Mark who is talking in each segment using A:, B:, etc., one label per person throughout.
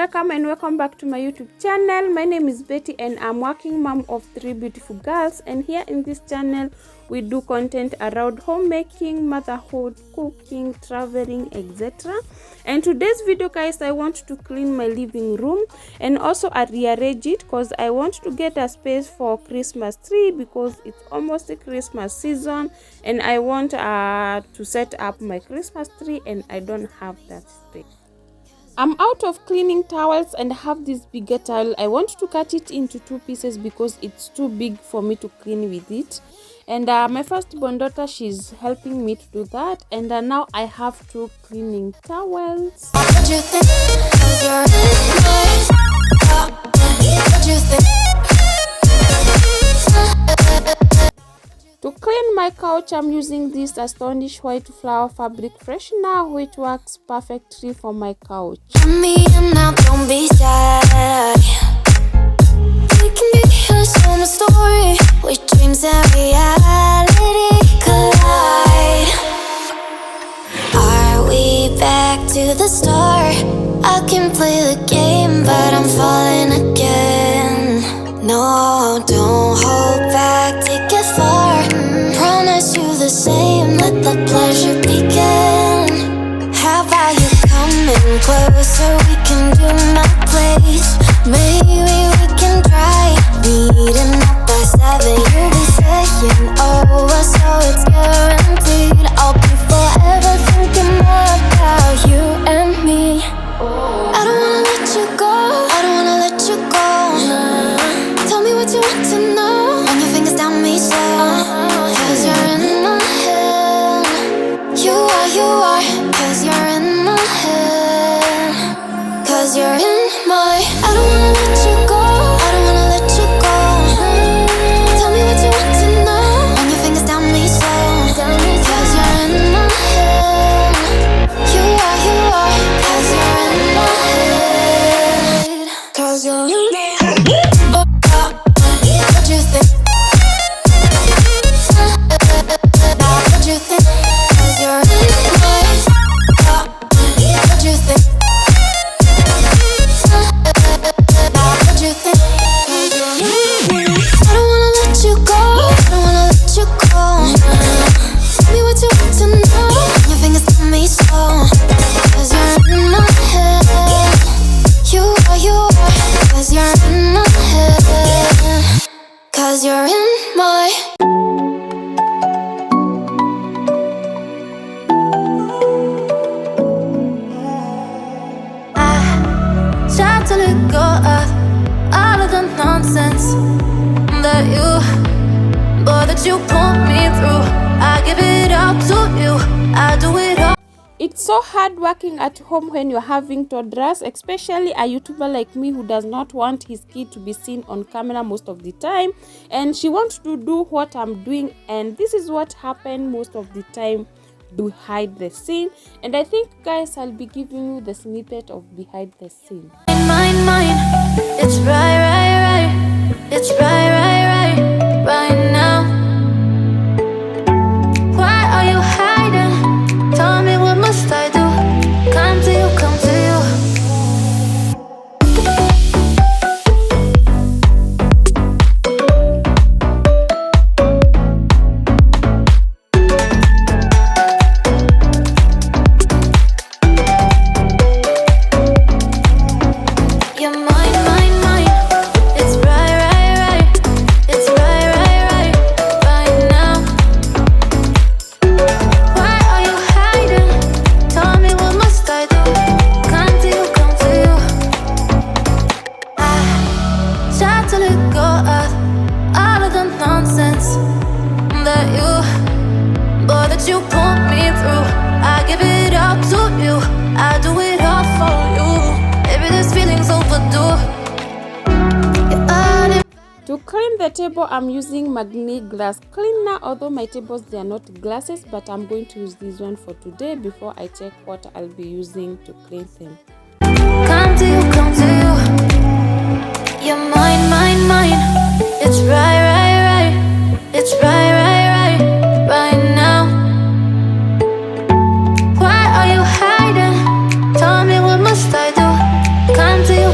A: welcome and welcome back to my YouTube channel. My name is Betty and I'm working mom of 3 beautiful girls, and here in this channel we do content around homemaking, motherhood, cooking, traveling, etc. And today's video, guys, I want to clean my living room and also I rearrange it because I want to get a space for Christmas tree because it's almost the Christmas season and I want to set up my Christmas tree and I don't have that space. I'm out of cleaning towels and have this bigger towel. I want to cut it into 2 pieces because it's too big for me to clean with it. And my firstborn daughter, she's helping me to do that. And now I have 2 cleaning towels. To clean my couch, I'm using this Astonish white flower fabric freshener, which works perfectly for my couch.
B: Now, don't be sad. We can be here, so my story, with dreams and reality collide. Are we back to the start? I can play the game, but I'm falling again. No, don't hold back, take it far. Promise you the same, let the pleasure begin. How about you coming closer, we can do my place. Maybe we can try meeting up by 7. You'll be saying over, so it's guaranteed. I'll be forever thinking more about you and me. I don't wanna let you go, I don't wanna let you go. Tell me what you want to know. Run your fingers down me slow, cause you're in my head. You are, cause you're in my head. Cause you're in my, I don't wanna let you go, I don't wanna let you go. Tell me what you want to know. Run your fingers down me slow, cause you're in my head. You are, cause you're in my head. Cause you're in my head. What you think? Now what you think? Cause you're in my head. What you think? Now what you think? I don't wanna let you go, I don't wanna let you go. Tell me what you want to know. Your fingers tell me so, cause you're in my head. You are, cause you're in my head. Cause you're in my. I try to let go of all of the nonsense that you put me through. I give it up to you, I do it all.
A: It's so hard working at home when you're having toddlers, especially a YouTuber like me who does not want his kid to be seen on camera most of the time, and she wants to do what I'm doing, and this is what happened most of the time behind the scene. And I think, guys, I'll be giving you the snippet of behind the scene.
B: Mine, it's right, it's right now. Why are you hiding? Tell me, what must I do? Come to you, come to you. You're mine, it's right, it's right now. Why are you hiding? Tell me, what must I do? Come to you, come to you. I try to let go of all of the nonsense that you put me through. I give it up to you, I do it all for you. Maybe this feeling's overdue.
A: To clean the table, I'm using magnet glass cleaner, although my tables, they are not glasses, but I'm going to use this one for today before I check what I'll be using to clean them.
B: Come to you, come to you. You're mine, it's right, it's right now. Why are you hiding? Tell me, what must I do? Come to you.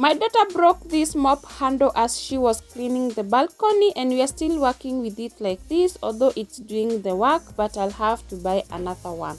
A: My daughter broke this mop handle as she was cleaning the balcony, and we are still working with it like this, although it's doing the work, but I'll have to buy another one.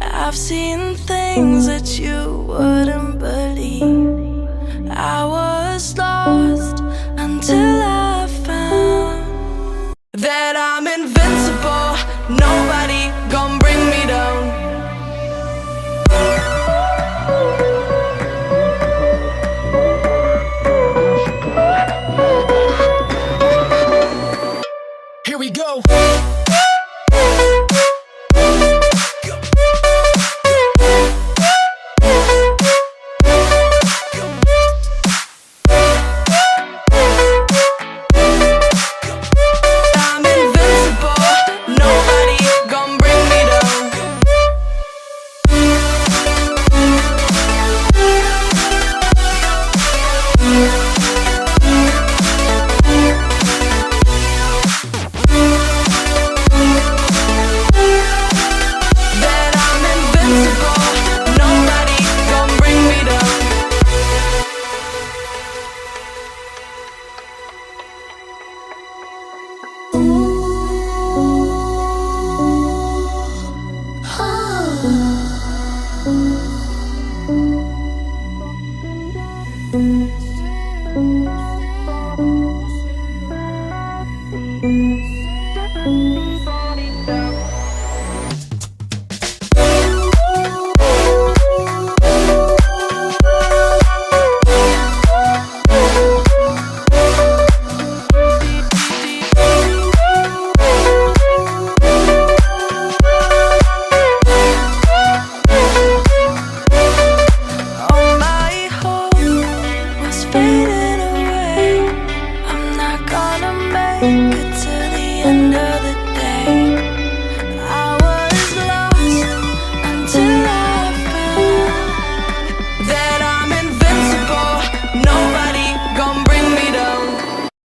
B: I've seen things that you wouldn't believe. I was lost until I found that I'm invincible. Nobody gon' bring me down. Here we go.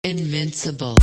B: Invincible.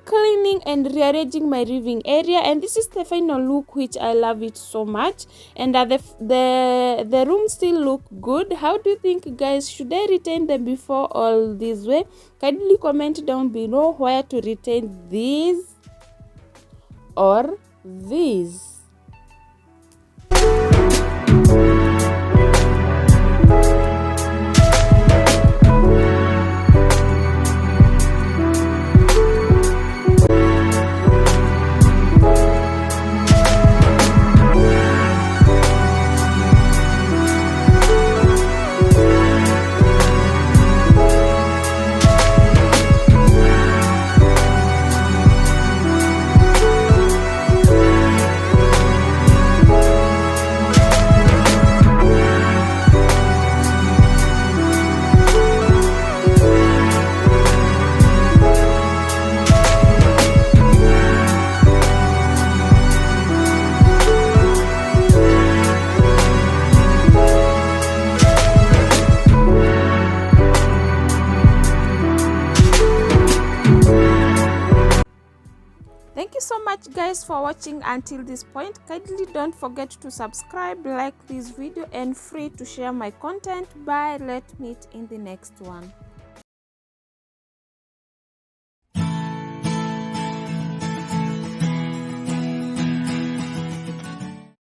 A: cleaning and rearranging my living area, and this is the final look, which I love it so much. And the room still look good. How do you think, guys? Should I retain them before all this way? Kindly comment down below where to retain these or these. Thank you so much, guys, for watching until this point. Kindly don't forget to subscribe, like this video, and free to share my content. Bye. Let's meet in the next one.